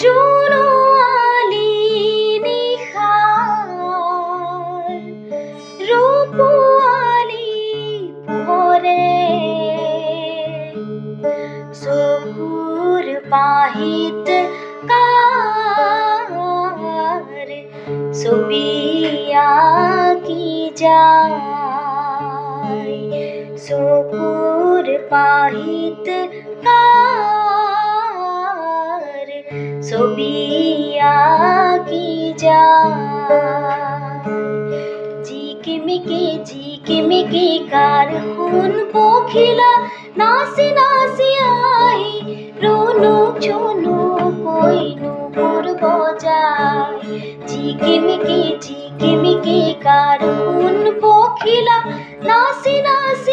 জুনুয়ালি নিশার রূপোয়ালি ভোরে চকুৰ পাহিত কাৰ ছবি আঁকি যায়, চকুৰ পাহিত কাৰ ছবি আঁকি যায়। ঝিকিমিকি কার হুন পখিলা নাচি নাচি আহি রুনুক ঝুনুক কই নুপুর বজায়। ঝিকিমিকি কার হুন পখিলা নাচি নাচি